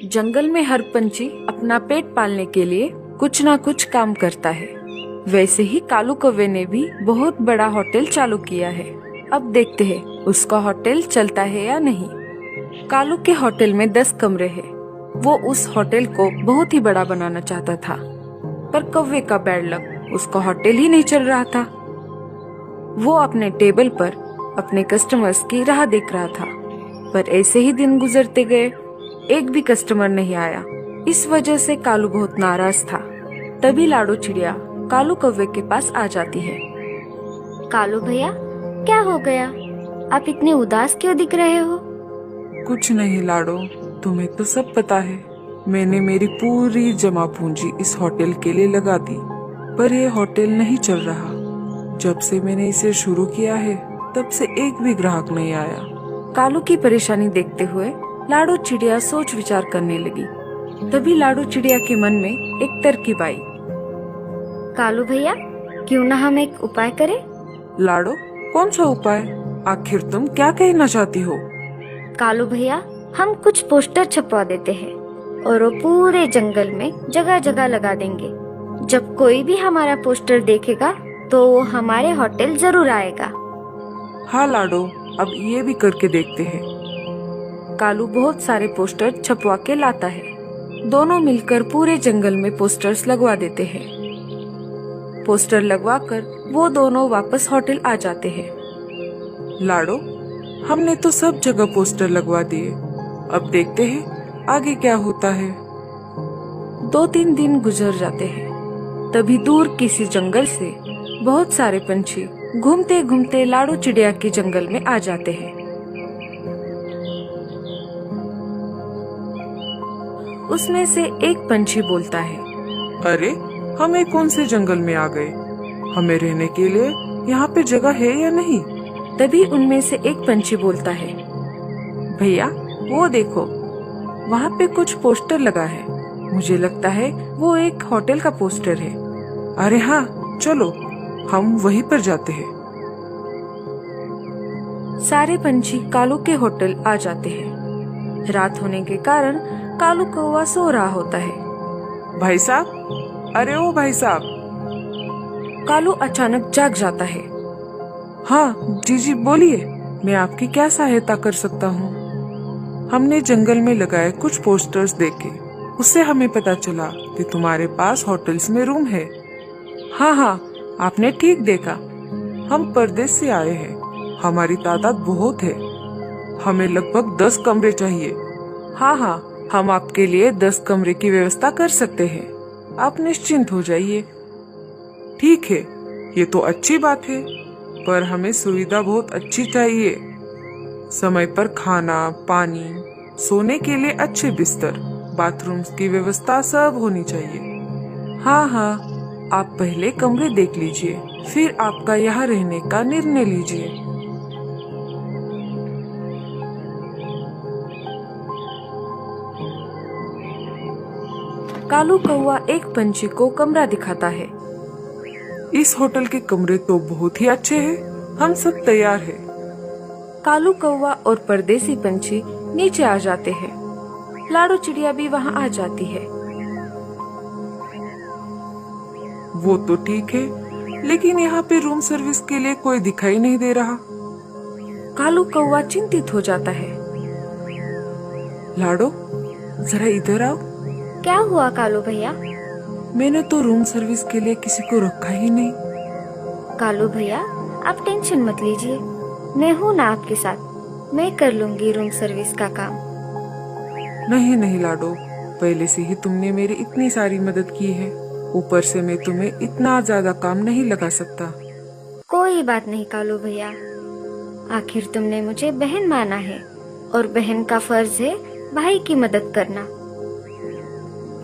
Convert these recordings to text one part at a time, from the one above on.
जंगल में हर पंछी अपना पेट पालने के लिए कुछ ना कुछ काम करता है। वैसे ही कालू कौवे ने भी बहुत बड़ा होटल चालू किया है। अब देखते हैं उसका होटल चलता है या नहीं। कालू के होटल में 10 कमरे हैं। वो उस होटल को बहुत ही बड़ा बनाना चाहता था, पर कौवे का बैड लक, उसका होटल ही नहीं चल रहा था। वो अपने टेबल पर अपने कस्टमर्स की राह देख रहा था, पर ऐसे ही दिन गुजरते गए, एक भी कस्टमर नहीं आया। इस वजह से कालू बहुत नाराज था। तभी लाडो चिड़िया कालू कौवे के पास आ जाती है। कालू भैया, क्या हो गया? आप इतने उदास क्यों दिख रहे हो? कुछ नहीं लाडो, तुम्हें तो सब पता है। मैंने मेरी पूरी जमा पूंजी इस होटल के लिए लगा दी, पर यह होटल नहीं चल रहा। जब से मैंने इसे शुरू किया है, तब से एक भी ग्राहक नहीं आया। कालू की परेशानी देखते हुए लाडो चिड़िया सोच विचार करने लगी। तभी लाडो चिड़िया के मन में एक तरकीब आई। कालू भैया, क्यों ना हम एक उपाय करें? लाडो, कौन सा उपाय? आखिर तुम क्या कहना चाहती हो? कालू भैया, हम कुछ पोस्टर छपवा देते हैं और वो पूरे जंगल में जगह जगह लगा देंगे। जब कोई भी हमारा पोस्टर देखेगा तो वो हमारे होटल जरूर आएगा। हाँ लाडो, अब ये भी करके देखते हैं। कालू बहुत सारे पोस्टर छपवा के लाता है। दोनों मिलकर पूरे जंगल में पोस्टर्स लगवा देते हैं। पोस्टर लगवाकर वो दोनों वापस होटल आ जाते हैं। लाडो, हमने तो सब जगह पोस्टर लगवा दिए। अब देखते हैं आगे क्या होता है। 2-3 दिन गुजर जाते हैं। तभी दूर किसी जंगल से बहुत सारे पंछी घूमते घूमते लाडो चिड़िया के जंगल में आ जाते हैं। उसमें से एक पंछी बोलता है, अरे, हम एक कौन से जंगल में आ गए? हमें रहने के लिए यहाँ पे जगह है या नहीं? तभी उनमें से एक पंछी बोलता है, भैया वो देखो, वहाँ पे कुछ पोस्टर लगा है। मुझे लगता है वो एक होटल का पोस्टर है। अरे हाँ, चलो हम वहीं पर जाते हैं। सारे पंछी कालू के होटल आ जाते हैं। रात होने के कारण कालू कौवा सो रहा होता है। भाई साहब, अरे ओ भाई साहब। कालू अचानक जाग जाता है। हाँ जी बोलिए, मैं आपकी क्या सहायता कर सकता हूँ? हमने जंगल में लगाए कुछ पोस्टर्स देखे, उससे हमें पता चला कि तुम्हारे पास होटल्स में रूम है। हाँ, आपने ठीक देखा। हम परदेश से आए हैं। हमारी तादाद बहुत है। हमें लगभग 10 कमरे चाहिए। हाँ, हम आपके लिए 10 कमरे की व्यवस्था कर सकते हैं। आप निश्चिंत हो जाइए। ठीक है, ये तो अच्छी बात है, पर हमें सुविधा बहुत अच्छी चाहिए। समय पर खाना, पानी, सोने के लिए अच्छे बिस्तर, बाथरूम्स की व्यवस्था सब होनी चाहिए। हाँ, आप पहले कमरे देख लीजिए, फिर आपका यहाँ रहने का निर्णय लीजिए। कालू कौवा एक पंछी को कमरा दिखाता है। इस होटल के कमरे तो बहुत ही अच्छे हैं। हम सब तैयार हैं। कालू कौवा और परदेसी पंछी नीचे आ जाते हैं। लाडो चिड़िया भी वहाँ आ जाती है। वो तो ठीक है, लेकिन यहाँ पे रूम सर्विस के लिए कोई दिखाई नहीं दे रहा। कालू कौवा चिंतित हो जाता है। लाडो, जरा इधर आओ। क्या हुआ कालू भैया? मैंने तो रूम सर्विस के लिए किसी को रखा ही नहीं। कालू भैया, आप टेंशन मत लीजिए, मैं हूँ ना आपके साथ। मैं कर लूंगी रूम सर्विस का काम। नहीं लाडो, पहले से ही तुमने मेरी इतनी सारी मदद की है, ऊपर से मैं तुम्हें इतना ज्यादा काम नहीं लगा सकता। कोई बात नहीं कालू भैया, आखिर तुमने मुझे बहन माना है और बहन का फर्ज है भाई की मदद करना।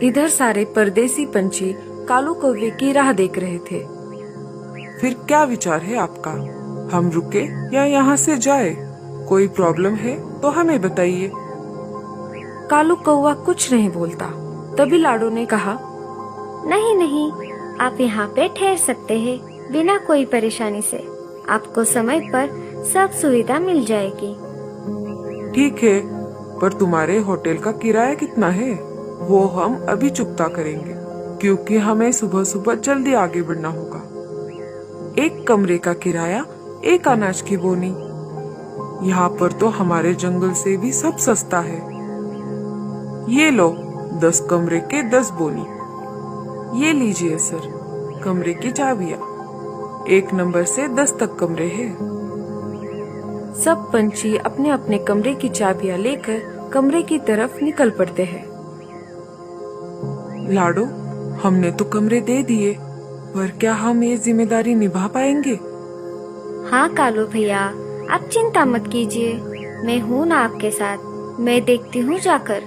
इधर सारे परदेसी पंछी कालू कौवे की राह देख रहे थे। फिर क्या विचार है आपका? हम रुके या यहाँ से जाए? कोई प्रॉब्लम है तो हमें बताइए। कालू कौवा कुछ नहीं बोलता। तभी लाडो ने कहा, नहीं, आप यहाँ पे ठहर सकते हैं बिना कोई परेशानी से। आपको समय पर सब सुविधा मिल जाएगी। ठीक है, पर तुम्हारे होटल का किराया कितना है वो हम अभी चुकता करेंगे, क्योंकि हमें सुबह सुबह जल्दी आगे बढ़ना होगा। एक कमरे का किराया, एक अनाज की बोनी। यहाँ पर तो हमारे जंगल से भी सब सस्ता है। ये लो 10 कमरे के 10 बोनी। ये लीजिए सर, कमरे की चाबियाँ। 1 नंबर से 10 तक कमरे हैं। सब पंछी अपने अपने कमरे की चाबियां लेकर कमरे की तरफ निकल पड़ते हैं। लाडो, हमने तो कमरे दे दिए, पर क्या हम ये जिम्मेदारी निभा पाएंगे? हाँ कालू भैया, आप चिंता मत कीजिए, मैं हूँ ना आपके साथ। मैं देखती हूँ जाकर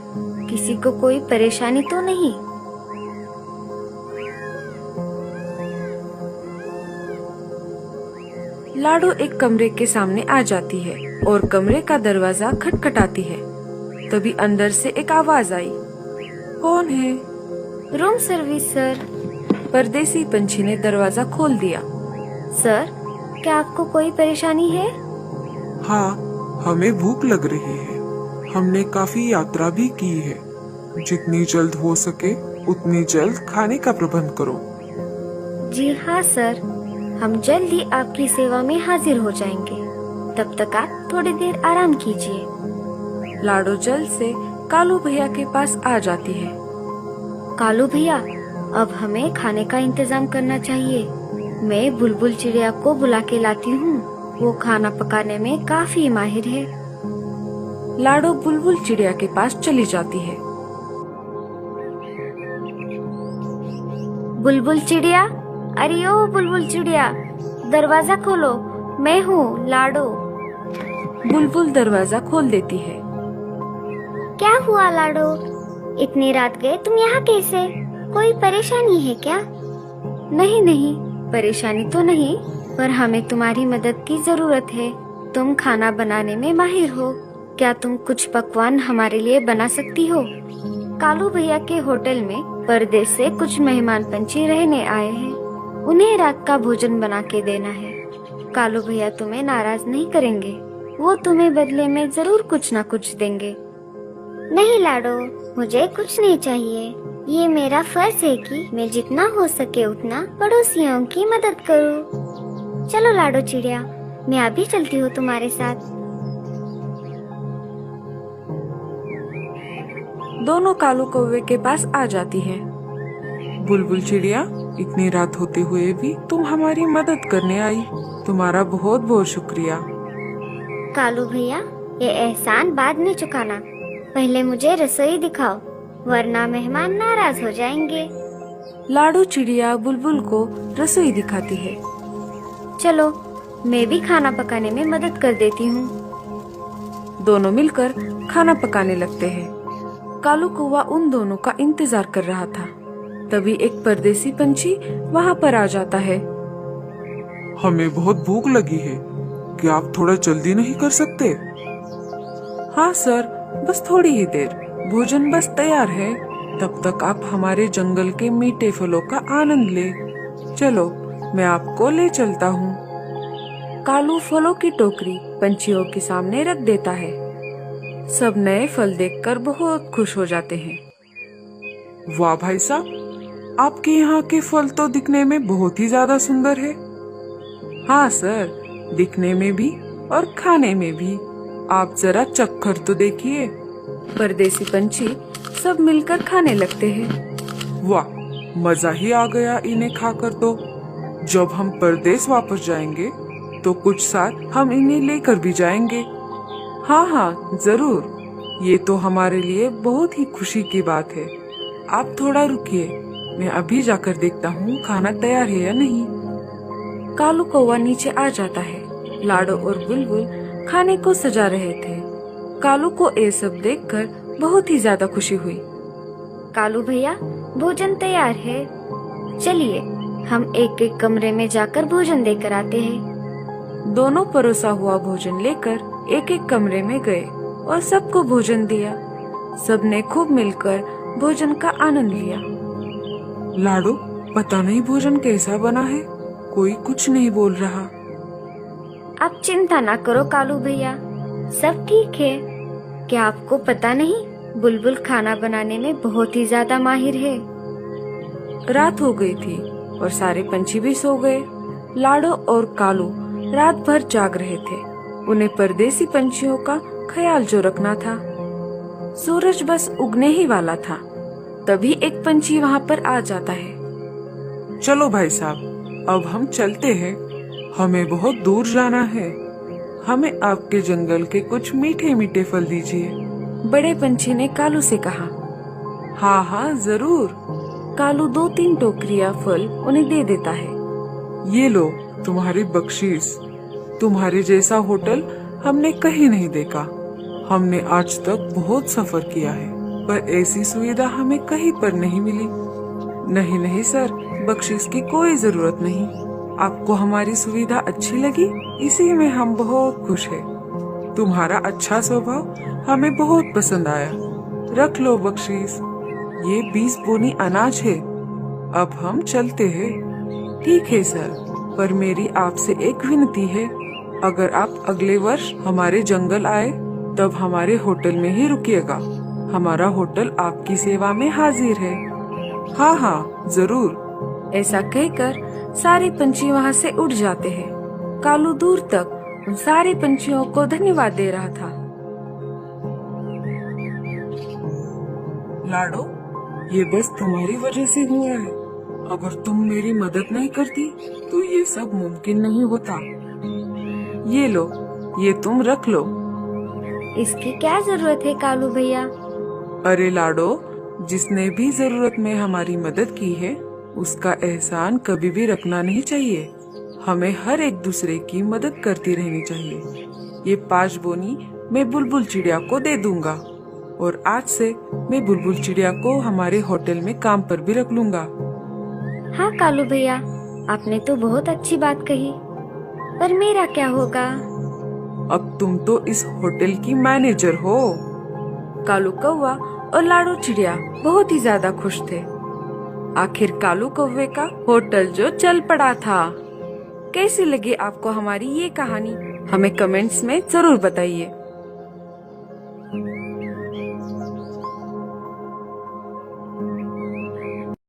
किसी को कोई परेशानी तो नहीं। लाडो एक कमरे के सामने आ जाती है और कमरे का दरवाजा खटखटाती है। तभी अंदर से एक आवाज आई। कौन है? Room service sir. परदेसी पंछी ने दरवाजा खोल दिया। सर, क्या आपको कोई परेशानी है? हाँ, हमें भूख लग रही है। हमने काफी यात्रा भी की है। जितनी जल्द हो सके उतनी जल्द खाने का प्रबंध करो। जी हाँ सर, हम जल्द ही आपकी सेवा में हाजिर हो जाएंगे। तब तक आप थोड़ी देर आराम कीजिए। लाडो जल्द से कालू भैया के पास आ जाती है। कालू भैया, अब हमें खाने का इंतजाम करना चाहिए। मैं बुलबुल चिड़िया को बुला के लाती हूँ, वो खाना पकाने में काफी माहिर है। लाडो बुलबुल चिड़िया के पास चली जाती है। बुलबुल चिड़िया, अरे ओ बुलबुल चिड़िया, दरवाजा खोलो, मैं हूँ लाडो। बुलबुल दरवाजा खोल देती है। क्या हुआ लाडो, इतनी रात गए तुम यहाँ कैसे? कोई परेशानी है क्या? नहीं नहीं, परेशानी तो नहीं, पर हमें तुम्हारी मदद की जरूरत है। तुम खाना बनाने में माहिर हो, क्या तुम कुछ पकवान हमारे लिए बना सकती हो? कालू भैया के होटल में परदेश से कुछ मेहमान पंछी रहने आए हैं, उन्हें रात का भोजन बना के देना है। कालू भैया तुम्हें नाराज नहीं करेंगे, वो तुम्हें बदले में जरूर कुछ ना कुछ देंगे। नहीं लाडो, मुझे कुछ नहीं चाहिए। ये मेरा फर्ज है कि मैं जितना हो सके उतना पड़ोसियों की मदद करूं। चलो लाडो चिड़िया, मैं अभी चलती हूँ तुम्हारे साथ। दोनों कालू कौवे के पास आ जाती है। बुलबुल चिड़िया, इतनी रात होते हुए भी तुम हमारी मदद करने आई, तुम्हारा बहुत बहुत शुक्रिया। कालू भैया, ये एहसान बाद में चुकाना, पहले मुझे रसोई दिखाओ, वरना मेहमान नाराज हो जाएंगे। लाडो चिड़िया बुलबुल को रसोई दिखाती है। चलो, मैं भी खाना पकाने में मदद कर देती हूँ। दोनों मिलकर खाना पकाने लगते हैं। कालू कौवा उन दोनों का इंतजार कर रहा था। तभी एक परदेसी पंछी वहाँ पर आ जाता है। हमें बहुत भूख लगी है, क्या आप थोड़ा जल्दी नहीं कर सकते? हाँ सर, बस थोड़ी ही देर, भोजन बस तैयार है। तब तक आप हमारे जंगल के मीठे फलों का आनंद ले। चलो, मैं आपको ले चलता हूँ। कालू फलों की टोकरी पंछियों के सामने रख देता है। सब नए फल देखकर बहुत खुश हो जाते हैं। वाह भाई साहब, आपके यहाँ के फल तो दिखने में बहुत ही ज्यादा सुंदर है। हाँ सर, दिखने में भी और खाने में भी। आप जरा चक्कर तो देखिए। परदेसी पंछी सब मिलकर खाने लगते हैं। वाह, मजा ही आ गया इन्हें खाकर तो। जब हम परदेश वापस जाएंगे तो कुछ साथ हम इन्हें लेकर भी जाएंगे। हाँ हाँ जरूर, ये तो हमारे लिए बहुत ही खुशी की बात है। आप थोड़ा रुकिए, मैं अभी जाकर देखता हूँ खाना तैयार है या नहीं। कालू कौवा नीचे आ जाता है। लाडो और बुलबुल खाने को सजा रहे थे। कालू को ये सब देखकर बहुत ही ज्यादा खुशी हुई। कालू भैया, भोजन तैयार है, चलिए हम एक एक कमरे में जाकर भोजन देकर आते हैं। दोनों परोसा हुआ भोजन लेकर एक एक कमरे में गए और सबको भोजन दिया। सबने खूब मिलकर भोजन का आनंद लिया। लाडो, पता नहीं भोजन कैसा बना है, कोई कुछ नहीं बोल रहा। आप चिंता ना करो कालू भैया, सब ठीक है। क्या आपको पता नहीं, बुलबुल खाना बनाने में बहुत ही ज्यादा माहिर है। रात हो गई थी और सारे पंछी भी सो गए। लाडो और कालू रात भर जाग रहे थे। उन्हें परदेसी पंछियों का ख्याल जो रखना था। सूरज बस उगने ही वाला था, तभी एक पंछी वहाँ पर आ जाता है। चलो भाई साहब, अब हम चलते हैं। हमें बहुत दूर जाना है। हमें आपके जंगल के कुछ मीठे मीठे फल दीजिए। बड़े पंछी ने कालू से कहा। हाँ हाँ जरूर। कालू 2-3 टोकरियां फल उन्हें दे देता है। ये लो तुम्हारी बख्शीश। तुम्हारे जैसा होटल हमने कहीं नहीं देखा। हमने आज तक बहुत सफर किया है, पर ऐसी सुविधा हमें कहीं पर नहीं मिली। नहीं नहीं सर, बख्शीश की कोई जरूरत नहीं। आपको हमारी सुविधा अच्छी लगी, इसी में हम बहुत खुश हैं। तुम्हारा अच्छा स्वभाव हमें बहुत पसंद आया। रख लो बख्शीश। ये 20 बोनी अनाज है। अब हम चलते हैं। ठीक है सर, पर मेरी आपसे एक विनती है। अगर आप अगले वर्ष हमारे जंगल आए तब हमारे होटल में ही रुकिएगा। हमारा होटल आपकी सेवा में हाजिर है। हाँ हाँ जरूर। ऐसा कहकर सारे पंछी वहाँ से उड़ जाते हैं। कालू दूर तक उन सारे पंछियों को धन्यवाद दे रहा था। लाडो, ये बस तुम्हारी वजह से हुआ है। अगर तुम मेरी मदद नहीं करती तो ये सब मुमकिन नहीं होता। ये लो, ये तुम रख लो। इसकी क्या जरूरत है कालू भैया? अरे लाडो, जिसने भी जरूरत में हमारी मदद की है उसका एहसान कभी भी रखना नहीं चाहिए। हमें हर एक दूसरे की मदद करती रहनी चाहिए। ये 5 बोनी मैं बुलबुल चिड़िया को दे दूंगा और आज से मैं बुलबुल चिड़िया को हमारे होटल में काम पर भी रख लूंगा। हाँ कालू भैया, आपने तो बहुत अच्छी बात कही, पर मेरा क्या होगा? अब तुम तो इस होटल की मैनेजर हो। कालू कौवा और लाडो चिड़िया बहुत ही ज्यादा खुश थे। आखिर कालू कौवे का होटल जो चल पड़ा था। कैसी लगी आपको हमारी ये कहानी? हमें कमेंट्स में जरूर बताइए।